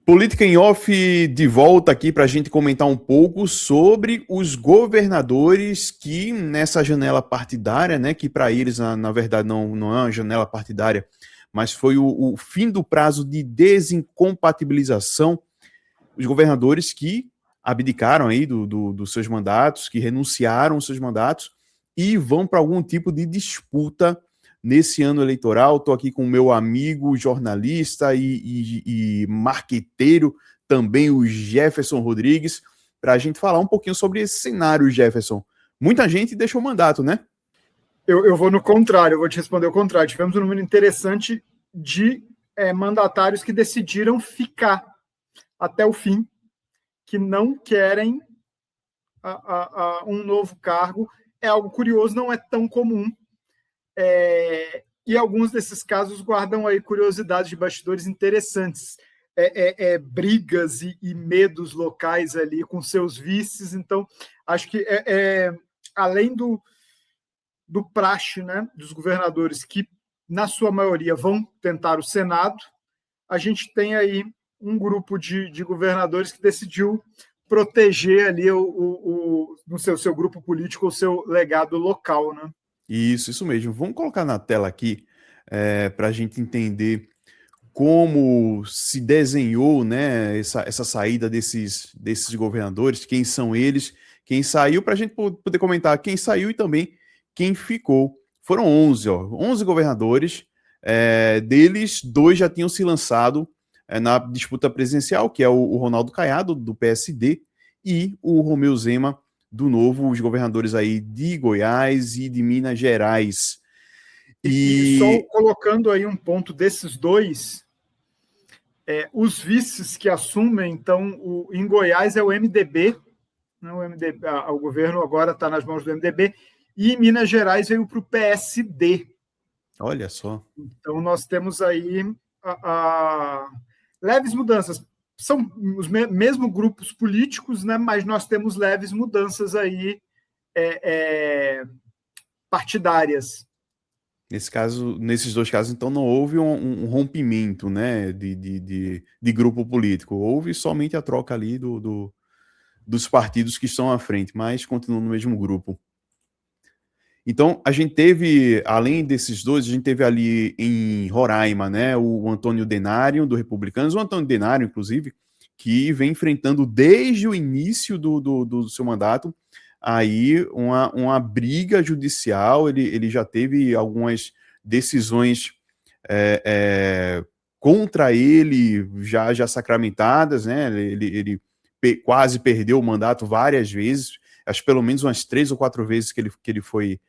Política em Off de volta aqui para a gente comentar um pouco sobre os governadores que nessa janela partidária, né, que para eles na verdade não é uma janela partidária, mas foi o fim do prazo de desincompatibilização, os governadores que abdicaram aí dos seus mandatos, que renunciaram aos seus mandatos e vão para algum tipo de disputa nesse ano eleitoral. Estou aqui com o meu amigo jornalista e marqueteiro, também o Jefferson Rodrigues, para a gente falar um pouquinho sobre esse cenário, Jefferson. Muita gente deixou o mandato, né? Eu vou no contrário, eu vou te responder o contrário. Tivemos um número interessante de mandatários que decidiram ficar até o fim, que não querem um novo cargo. É algo curioso, não é tão comum. E alguns desses casos guardam aí curiosidades de bastidores interessantes. Brigas e medos locais ali com seus vices. Então, acho que além do praxe, né, dos governadores que, na sua maioria, vão tentar o Senado, a gente tem aí um grupo de governadores que decidiu proteger ali no seu grupo político o seu legado local, né? Isso mesmo. Vamos colocar na tela aqui para a gente entender como se desenhou, né, essa saída desses governadores, quem são eles, quem saiu, para a gente poder comentar quem saiu e também quem ficou. Foram 11 governadores, deles 2 já tinham se lançado na disputa presidencial, que é o Ronaldo Caiado, do PSD, e o Romeu Zema, do Novo, os governadores aí de Goiás e de Minas Gerais. E só colocando aí um ponto desses dois, os vices que assumem, então, em Goiás é o MDB, né, o governo agora está nas mãos do MDB, e em Minas Gerais veio para o PSD. Olha só. Então, nós temos aí leves mudanças. São os mesmos grupos políticos, né, mas nós temos leves mudanças aí partidárias. Nesses dois casos, então, não houve um rompimento, né, de grupo político. Houve somente a troca ali dos partidos que estão à frente, mas continuam no mesmo grupo. Então, a gente teve, além desses dois, a gente teve ali em Roraima, né, o Antônio Denário, do Republicanos, o Antônio Denário, inclusive, que vem enfrentando desde o início do seu mandato aí uma briga judicial. Ele já teve algumas decisões contra ele já sacramentadas, né? Ele quase perdeu o mandato várias vezes, acho que pelo menos umas 3 ou 4 vezes que ele foi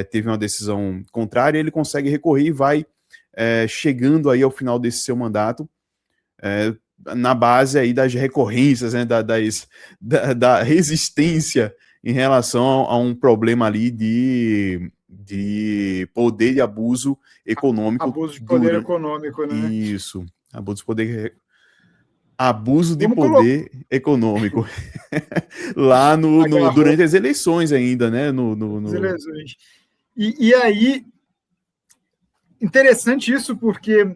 teve uma decisão contrária. Ele consegue recorrer e vai chegando aí ao final desse seu mandato, na base aí das recorrências, né, da resistência em relação a um problema ali de poder de abuso econômico. Abuso de poder econômico, né? Isso, abuso de poder econômico. Lá durante as eleições ainda, né? As eleições. E aí, interessante isso, porque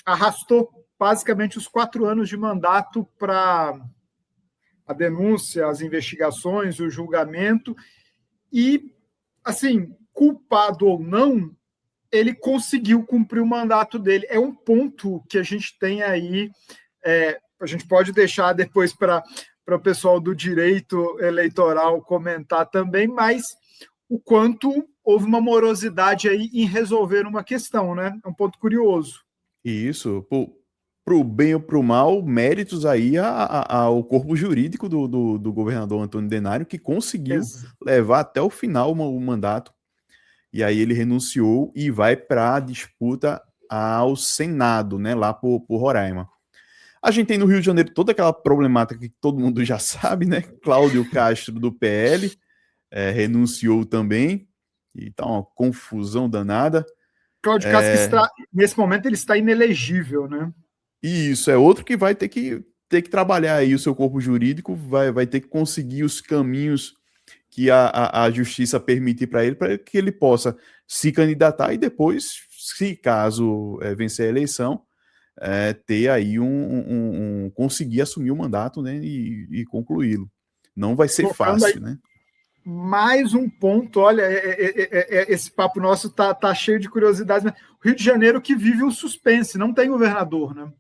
arrastou basicamente os 4 anos de mandato para a denúncia, as investigações, o julgamento, e, assim, culpado ou não, ele conseguiu cumprir o mandato dele. É um ponto que a gente tem aí, a gente pode deixar depois para o pessoal do direito eleitoral comentar também, mas o quanto houve uma morosidade aí em resolver uma questão, né? É um ponto curioso. Isso, pro bem ou pro mal, méritos aí ao corpo jurídico do governador Antônio Denário, que conseguiu levar até o final o mandato. E aí ele renunciou e vai para a disputa ao Senado, né, lá por Roraima. A gente tem no Rio de Janeiro toda aquela problemática que todo mundo já sabe, né? Cláudio Castro, do PL, renunciou também, e tá uma confusão danada. Cláudio Castro, nesse momento, ele está inelegível, né? E isso é outro que vai ter que trabalhar aí o seu corpo jurídico, vai ter que conseguir os caminhos que a justiça permitir para que ele possa se candidatar e depois, se caso vencer a eleição, ter aí conseguir assumir o mandato, né, e concluí-lo. Não vai ser fácil, né? Mais um ponto, olha, esse papo nosso tá cheio de curiosidades, mas o Rio de Janeiro que vive o suspense, não tem governador, né?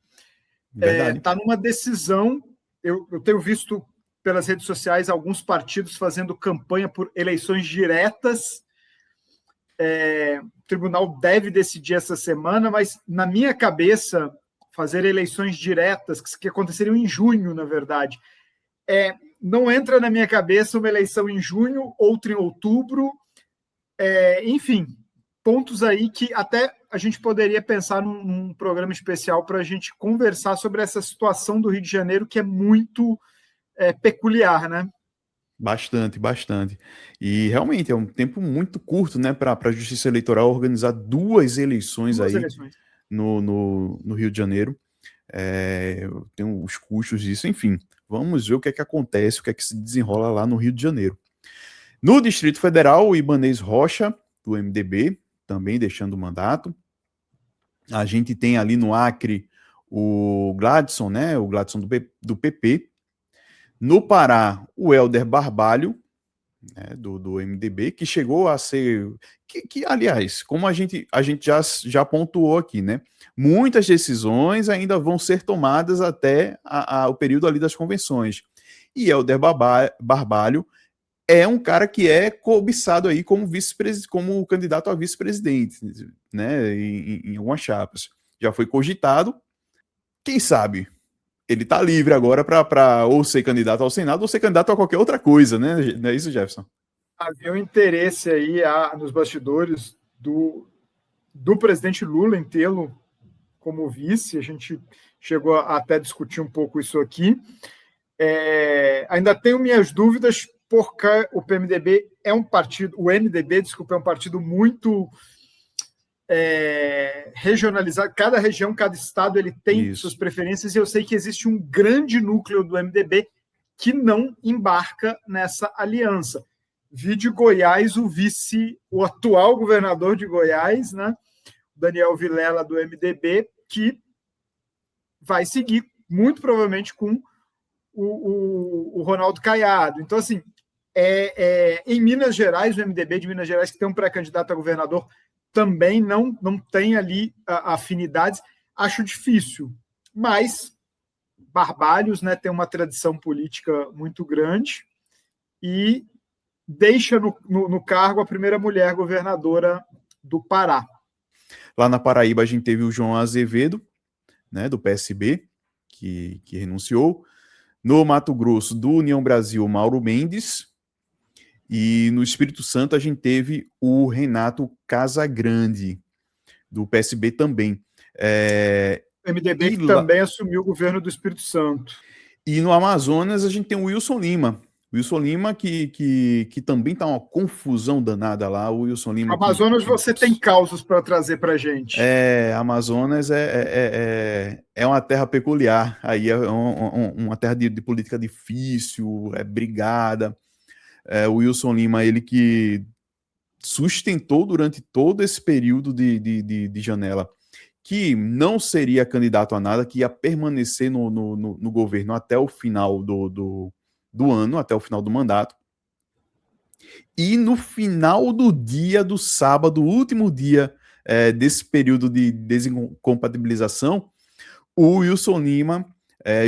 Verdade. Tá numa decisão, eu tenho visto pelas redes sociais alguns partidos fazendo campanha por eleições diretas. O tribunal deve decidir essa semana, mas na minha cabeça, fazer eleições diretas, que aconteceriam em junho, na verdade, não entra na minha cabeça uma eleição em junho, outra em outubro, enfim, pontos aí que até a gente poderia pensar num programa especial para a gente conversar sobre essa situação do Rio de Janeiro, que é muito peculiar, né? Bastante, bastante. E realmente é um tempo muito curto, né, para a Justiça Eleitoral organizar duas eleições no Rio de Janeiro. Tem os custos disso, enfim. Vamos ver o que é que acontece, o que é que se desenrola lá no Rio de Janeiro. No Distrito Federal, o Ibanez Rocha, do MDB, também deixando o mandato. A gente tem ali no Acre o Gladson, né, o Gladson do PP. No Pará, o Helder Barbalho, né, do MDB, que chegou a ser... aliás, como a gente já pontuou aqui, né? Muitas decisões ainda vão ser tomadas até o período ali das convenções. E Helder Barbalho é um cara que é cobiçado aí como candidato a vice-presidente, né? Em algumas chapas. Já foi cogitado. Quem sabe? Ele está livre agora para ou ser candidato ao Senado ou ser candidato a qualquer outra coisa, né? Não é isso, Jefferson? Havia um interesse aí nos bastidores do presidente Lula em tê-lo como vice, a gente chegou a até discutir um pouco isso aqui. Ainda tenho minhas dúvidas, porque o PMDB é um partido, o MDB, desculpa, é um partido muito regionalizado. Cada região, cada estado, ele tem suas preferências, e eu sei que existe um grande núcleo do MDB que não embarca nessa aliança. Vi de Goiás o atual governador de Goiás, né, Daniel Vilela, do MDB, que vai seguir, muito provavelmente, com o Ronaldo Caiado. Então, assim, em Minas Gerais, o MDB de Minas Gerais, que tem um pré-candidato a governador, também não tem ali afinidades. Acho difícil, mas Barbalhos, né, tem uma tradição política muito grande e deixa no cargo a primeira mulher governadora do Pará. Lá na Paraíba a gente teve o João Azevedo, né, do PSB, que renunciou. No Mato Grosso, do União Brasil, Mauro Mendes. E no Espírito Santo a gente teve o Renato Casagrande, do PSB também. O MDB que também assumiu o governo do Espírito Santo. E no Amazonas a gente tem o Wilson Lima. Wilson Lima, que também está uma confusão danada lá. O Wilson Lima. Amazonas, você tem causos para trazer para a gente. Amazonas é uma terra peculiar. Aí é uma terra de política difícil, brigada. O Wilson Lima, ele que sustentou durante todo esse período de janela que não seria candidato a nada, que ia permanecer no governo até o final do ano, até o final do mandato. E no final do dia do sábado, último dia desse período de desincompatibilização, o Wilson Lima,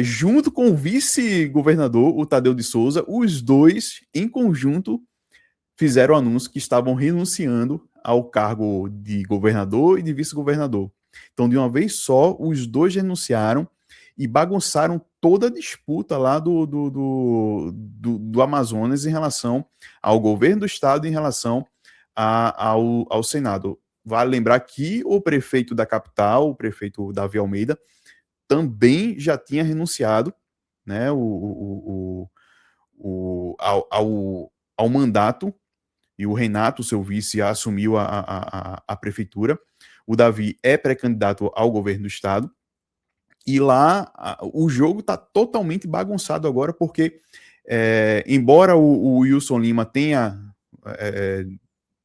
junto com o vice-governador, o Tadeu de Souza, os dois, em conjunto, fizeram o anúncio que estavam renunciando ao cargo de governador e de vice-governador. Então, de uma vez só, os dois renunciaram e bagunçaram toda a disputa lá do Amazonas em relação ao governo do estado, em relação ao Senado. Vale lembrar que o prefeito da capital, o prefeito Davi Almeida, também já tinha renunciado, né, ao mandato, e o Renato, seu vice, assumiu a prefeitura. O Davi é pré-candidato ao governo do estado. E lá o jogo está totalmente bagunçado agora, porque embora o Wilson Lima tenha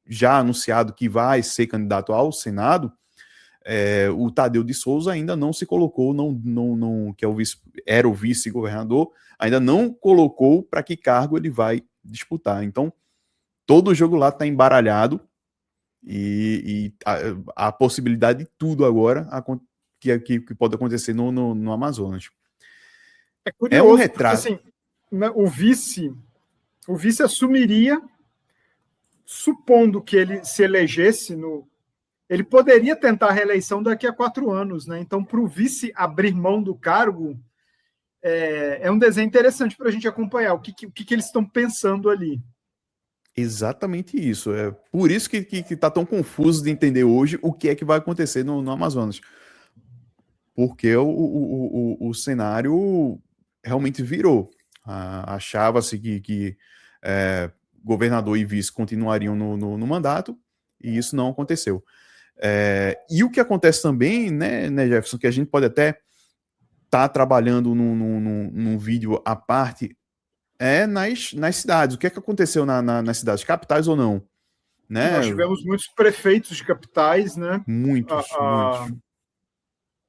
já anunciado que vai ser candidato ao Senado, o Tadeu de Souza ainda não se colocou, que é era o vice-governador, ainda não colocou para que cargo ele vai disputar. Então, todo o jogo lá está embaralhado e a possibilidade de tudo agora que pode acontecer no Amazonas. É curioso, um retrato. porque assim, né, o vice assumiria, supondo que ele se elegesse ele poderia tentar a reeleição daqui a 4 anos, né? Então, para o vice abrir mão do cargo, é um desenho interessante para a gente acompanhar o que eles estão pensando ali. Exatamente isso. É por isso que está tão confuso de entender hoje o que é que vai acontecer no Amazonas. Porque o cenário realmente virou. Achava-se que governador e vice continuariam no mandato, e isso não aconteceu. E o que acontece também, né, Jefferson, que a gente pode até estar trabalhando num vídeo à parte, nas cidades. O que é que aconteceu nas cidades, capitais ou não? Né? Nós tivemos muitos prefeitos de capitais, né? Muitos.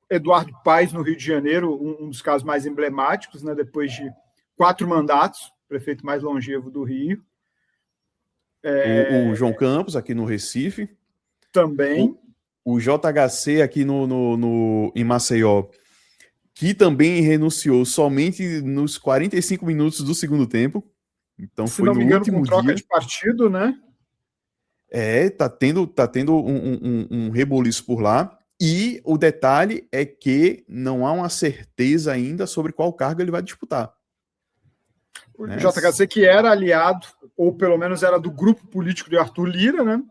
Eduardo Paes, no Rio de Janeiro, um dos casos mais emblemáticos, né? Depois de 4 mandatos, prefeito mais longevo do Rio. O João Campos, aqui no Recife. Também. O JHC aqui em Maceió, que também renunciou somente nos 45 minutos do segundo tempo. Então, se não me engano, com troca de partido, né? Tá tendo um reboliço por lá. E o detalhe é que não há uma certeza ainda sobre qual cargo ele vai disputar. O JHC que era aliado, ou pelo menos era do grupo político de Arthur Lira, né?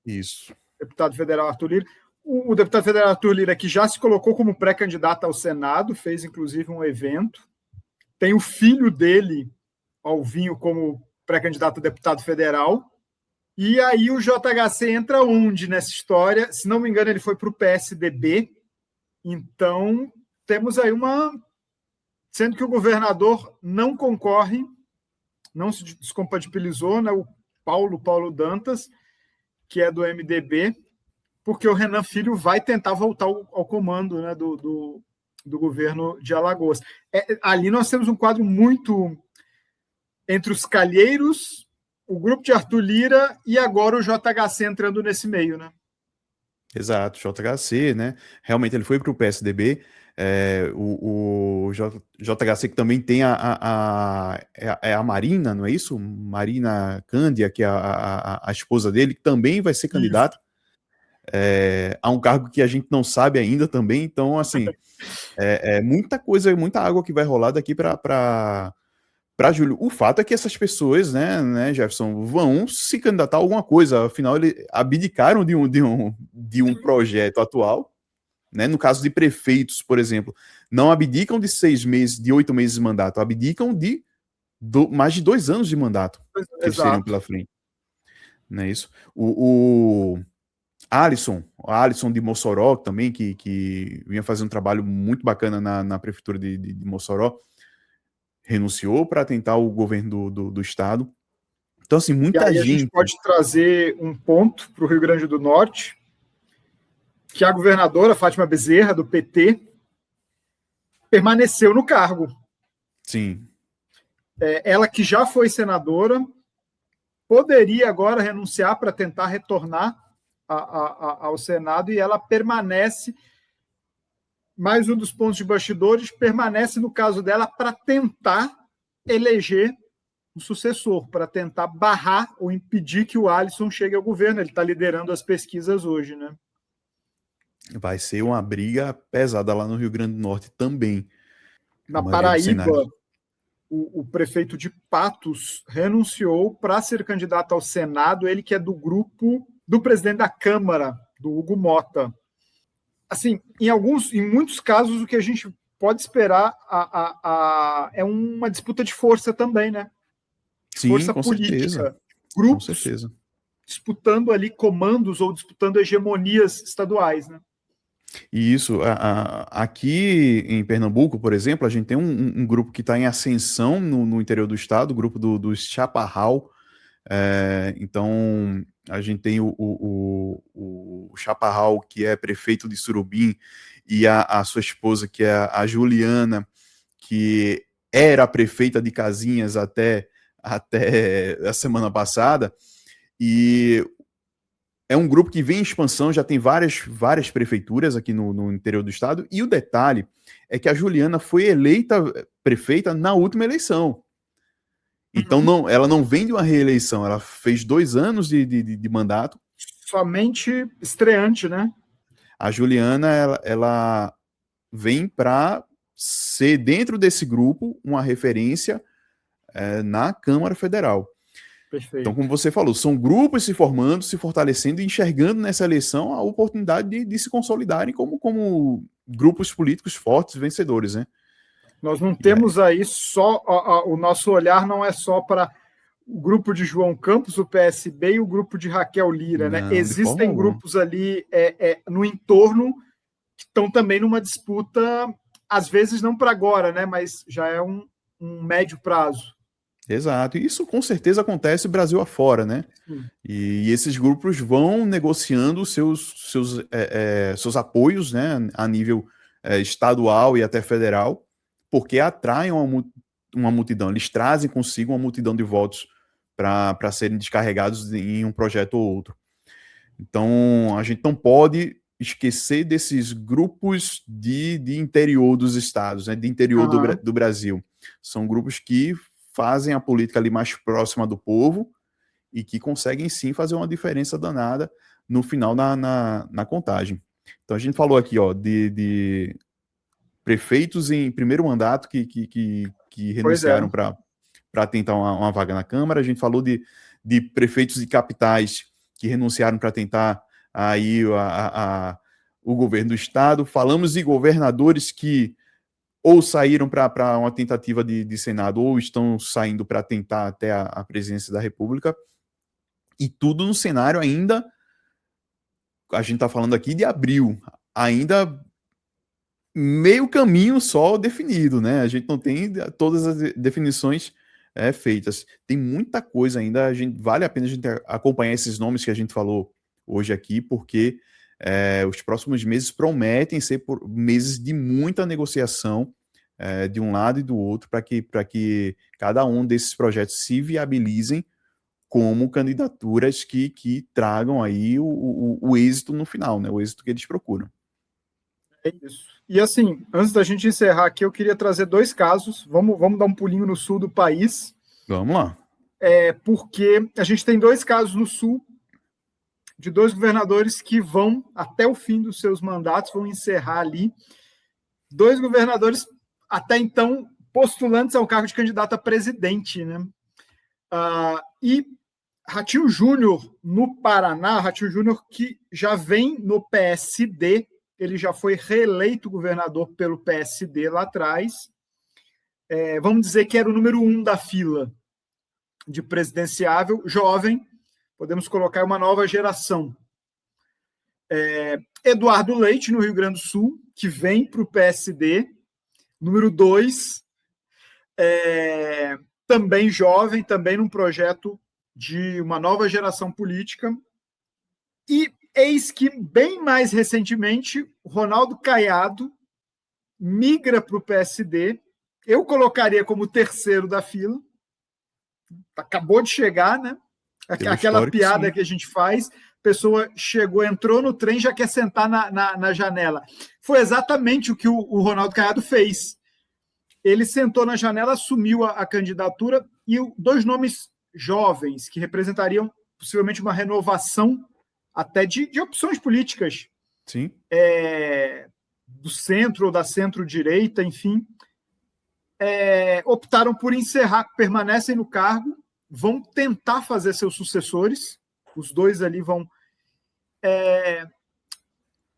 Isso. Deputado federal Arthur Lira. O deputado federal Arthur Lira, que já se colocou como pré-candidato ao Senado, fez inclusive um evento. Tem o filho dele, Alvinho, como pré-candidato a deputado federal. E aí o JHC entra onde nessa história? Se não me engano, ele foi para o PSDB. Então, temos aí sendo que o governador não concorre, não se descompatibilizou, né? O Paulo Dantas, que é do MDB, porque o Renan Filho vai tentar voltar ao comando, né, do governo de Alagoas. Ali nós temos um quadro muito entre os calheiros, o grupo de Arthur Lira e agora o JHC entrando nesse meio, né? Exato, JHC, né? Realmente ele foi para o PSDB. O JHC que também tem a Marina, não é isso? Marina Cândia, que é a esposa dele, que também vai ser candidata a um cargo que a gente não sabe ainda também. Então, assim, muita coisa, muita água que vai rolar daqui para julho. O fato é que essas pessoas, né, Jefferson, vão se candidatar a alguma coisa. Afinal, eles abdicaram de um projeto atual. Né? No caso de prefeitos, por exemplo, não abdicam de 6 meses, de 8 meses de mandato, abdicam de mais de 2 anos de mandato que eles teriam pela frente. Não é isso? O Alisson de Mossoró, também, que vinha fazer um trabalho muito bacana na prefeitura de Mossoró, renunciou para tentar o governo do estado. Então, assim, muita gente... A gente pode trazer um ponto para o Rio Grande do Norte, que a governadora Fátima Bezerra, do PT, permaneceu no cargo. Sim. Ela que já foi senadora, poderia agora renunciar para tentar retornar ao Senado, e ela permanece, mais um dos pontos de bastidores, permanece no caso dela para tentar eleger um sucessor, para tentar barrar ou impedir que o Alisson chegue ao governo. Ele está liderando as pesquisas hoje, né? Vai ser uma briga pesada lá no Rio Grande do Norte também. Na Paraíba, o prefeito de Patos renunciou para ser candidato ao Senado, ele que é do grupo do presidente da Câmara, do Hugo Mota. Assim, em muitos casos, o que a gente pode esperar é uma disputa de força também, né? Sim, força com política. Certeza. Grupos com certeza. Disputando ali comandos ou disputando hegemonias estaduais, né? E isso, aqui em Pernambuco, por exemplo, a gente tem um grupo que está em ascensão no interior do estado, o grupo dos Chaparral. Então, A gente tem o Chaparral, que é prefeito de Surubim, e a sua esposa, que é a Juliana, que era prefeita de Casinhas até a semana passada, e é um grupo que vem em expansão, já tem várias prefeituras aqui no interior do estado, e o detalhe é que a Juliana foi eleita prefeita na última eleição. Então ela não vem de uma reeleição, ela fez 2 anos de mandato. Somente estreante, né? A Juliana, ela vem para ser, dentro desse grupo, uma referência na Câmara Federal. Perfeito. Então, como você falou, são grupos se formando, se fortalecendo e enxergando nessa eleição a oportunidade de se consolidarem como grupos políticos fortes, vencedores, né? Nós não temos aí só... o nosso olhar não é só para o grupo de João Campos, o PSB, e o grupo de Raquel Lira, né? Existem grupos ali no entorno que estão também numa disputa, às vezes não para agora, né? Mas já é um médio prazo. Exato, e isso com certeza acontece Brasil afora, né? E esses grupos vão negociando seus apoios, né, a nível estadual e até federal, porque atraem uma multidão, eles trazem consigo uma multidão de votos para serem descarregados em um projeto ou outro. Então, a gente não pode esquecer desses grupos de interior dos estados, né, de interior do Brasil. São grupos que fazem a política ali mais próxima do povo e que conseguem sim fazer uma diferença danada no final na contagem. Então a gente falou aqui, ó, de prefeitos em primeiro mandato que renunciaram para tentar uma vaga na Câmara, a gente falou de prefeitos de capitais que renunciaram para tentar aí o governo do estado, falamos de governadores que ou saíram para uma tentativa de Senado, ou estão saindo para tentar até a presidência da República, e tudo no cenário ainda, a gente está falando aqui de abril, ainda meio caminho só definido, né? A gente não tem todas as definições feitas. Tem muita coisa ainda, vale a pena a gente acompanhar esses nomes que a gente falou hoje aqui, porque os próximos meses prometem ser meses de muita negociação de um lado e do outro, para que cada um desses projetos se viabilizem como candidaturas que tragam aí o êxito no final, né? O êxito que eles procuram. É isso. E assim, antes da gente encerrar aqui, eu queria trazer 2 casos. Vamos dar um pulinho no sul do país. Vamos lá. Porque a gente tem 2 casos no sul de 2 governadores que vão, até o fim dos seus mandatos, vão encerrar ali. 2 governadores, até então, postulantes ao cargo de candidato a presidente, né? E Ratinho Júnior, no Paraná, Ratinho Júnior, que já vem no PSD, ele já foi reeleito governador pelo PSD lá atrás. Vamos dizer que era o número 1 da fila de presidenciável, jovem, podemos colocar uma nova geração. Eduardo Leite, no Rio Grande do Sul, que vem para o PSD, número 2, também jovem, também num projeto de uma nova geração política. E eis que, bem mais recentemente, o Ronaldo Caiado migra para o PSD. Eu colocaria como terceiro da fila. Acabou de chegar, né? Aquela piada que a gente faz, a pessoa chegou, entrou no trem, já quer sentar na janela. Foi exatamente o que o Ronaldo Caiado fez. Ele sentou na janela, assumiu a candidatura, e 2 nomes jovens que representariam possivelmente uma renovação até de opções políticas. Sim. Do centro ou da centro-direita, enfim, optaram por encerrar, permanecem no cargo, vão tentar fazer seus sucessores, os 2 ali vão...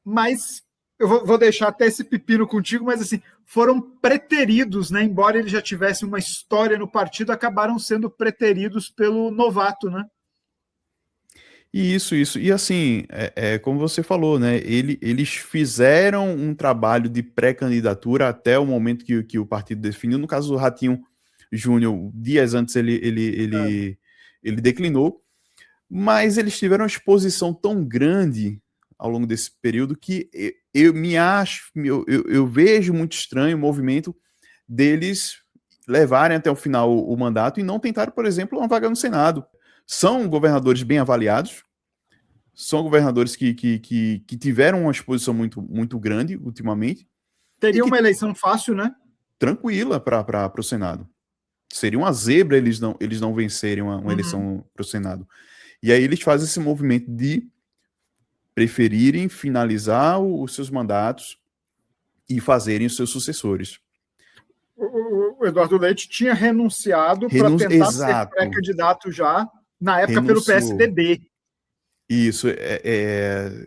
mas eu vou deixar até esse pepino contigo, mas assim, foram preteridos, né? Embora ele já tivesse uma história no partido, acabaram sendo preteridos pelo novato, né? Isso. E assim, como você falou, né? Eles fizeram um trabalho de pré-candidatura até o momento que o partido definiu. No caso do Ratinho Júnior, dias antes ele declinou. mas eles tiveram uma exposição tão grande ao longo desse período que eu vejo muito estranho o movimento deles levarem até o final o mandato e não tentaram, por exemplo, uma vaga no Senado. São governadores bem avaliados, são governadores que tiveram uma exposição muito, muito grande ultimamente. Teria uma eleição fácil, né? Tranquila para o Senado. Seria uma zebra eles não vencerem uma eleição para o Senado. E aí eles fazem esse movimento de preferirem finalizar os seus mandatos e fazerem os seus sucessores. O Eduardo Leite tinha renunciado para tentar ser pré-candidato já, na época pelo PSDB. Isso,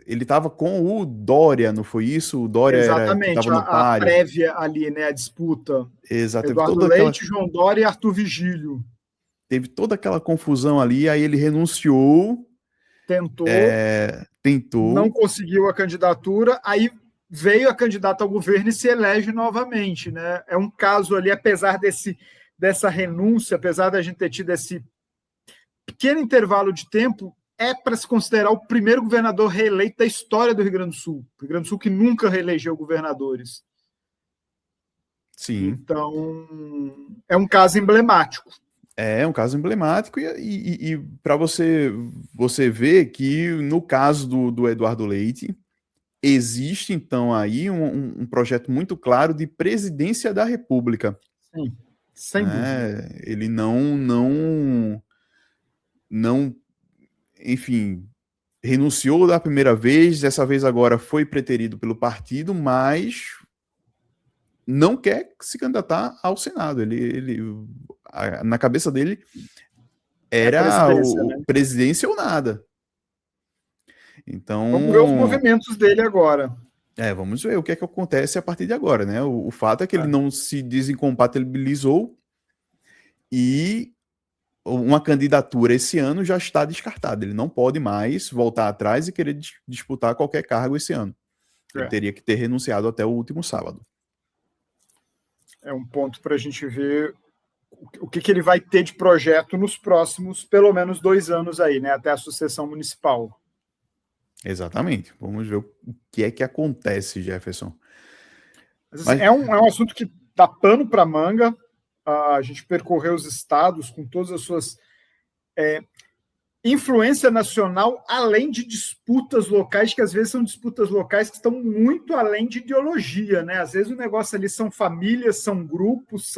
ele estava com o Dória, não foi isso? O Dória exatamente, a prévia ali, né, a disputa. Exato. Eduardo Leite, João Dória e Arthur Vigílio. Teve toda aquela confusão ali, aí ele renunciou. Tentou. Não conseguiu a candidatura, aí veio a candidata ao governo e se elege novamente, né? É um caso ali, apesar dessa renúncia, apesar da gente ter tido esse pequeno intervalo de tempo, é para se considerar o primeiro governador reeleito da história do Rio Grande do Sul. O Rio Grande do Sul que nunca reelegeu governadores. Sim. Então, é um caso emblemático. É um caso emblemático e para você ver que no caso do Eduardo Leite, existe então aí um projeto muito claro de presidência da República. Sim, sem dúvida. Ele enfim, renunciou da primeira vez, dessa vez agora foi preterido pelo partido, mas não quer se candidatar ao Senado. Na cabeça dele era presidência ou nada. Então, vamos ver os movimentos dele agora. Vamos ver o que é que acontece a partir de agora, né? O fato é que ele não se desincompatibilizou e uma candidatura esse ano já está descartada. Ele não pode mais voltar atrás e querer disputar qualquer cargo esse ano. Ele teria que ter renunciado até o último sábado. É um ponto para a gente ver o que ele vai ter de projeto nos próximos, pelo menos 2 anos aí, né? Até a sucessão municipal. Exatamente. Vamos ver o que é que acontece, Jefferson. Mas, assim, é um assunto que dá pano para manga. A gente percorreu os estados com todas as suas influência nacional, além de disputas locais, que às vezes são disputas locais que estão muito além de ideologia, né? Às vezes o negócio ali são famílias, são grupos,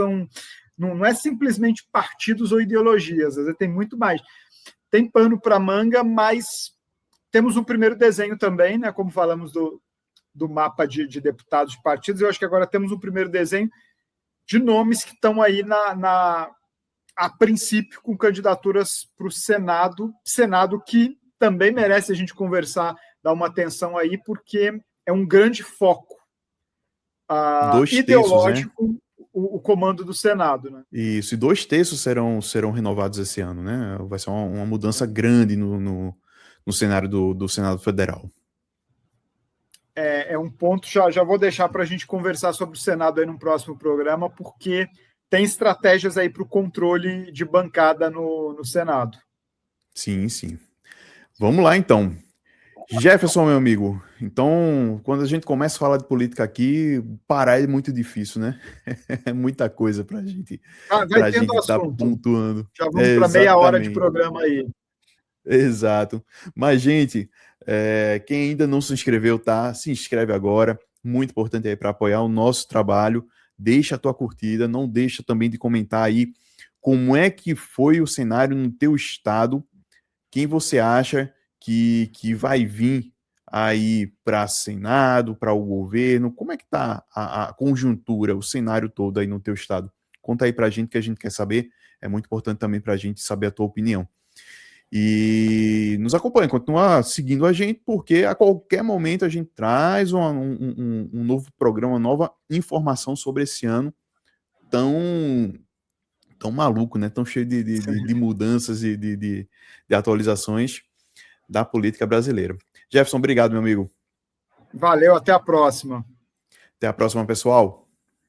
não é simplesmente partidos ou ideologias, às vezes tem muito mais. Tem pano para manga, mas temos um primeiro desenho também, né? Como falamos do mapa de deputados de partidos, eu acho que agora temos um primeiro desenho de nomes que estão aí a princípio com candidaturas para o Senado que também merece a gente conversar, dar uma atenção aí, porque é um grande foco ideológico, né? o comando do Senado, né? Isso, e 2/3 serão renovados esse ano, né? Vai ser uma mudança grande no cenário do Senado Federal. É um ponto, já vou deixar para a gente conversar sobre o Senado aí no próximo programa, porque tem estratégias aí para o controle de bancada no Senado. Sim, sim. Vamos lá, então. Jefferson, meu amigo, então, quando a gente começa a falar de política aqui, parar é muito difícil, né? É muita coisa para a gente estar pontuando. Já vamos para meia hora de programa aí. Exato. Mas, gente, quem ainda não se inscreveu, tá? Se inscreve agora. Muito importante aí para apoiar o nosso trabalho. Deixa a tua curtida, não deixa também de comentar aí como é que foi o cenário no teu estado, quem você acha que vai vir aí para Senado, para o governo, como é que tá a conjuntura, o cenário todo aí no teu estado? Conta aí pra gente que a gente quer saber, é muito importante também pra gente saber a tua opinião. E nos acompanha, continua seguindo a gente, porque a qualquer momento a gente traz um novo programa, uma nova informação sobre esse ano tão maluco, né? Tão cheio de mudanças e de atualizações da política brasileira. Jefferson, obrigado, meu amigo. Valeu, até a próxima. Até a próxima, pessoal.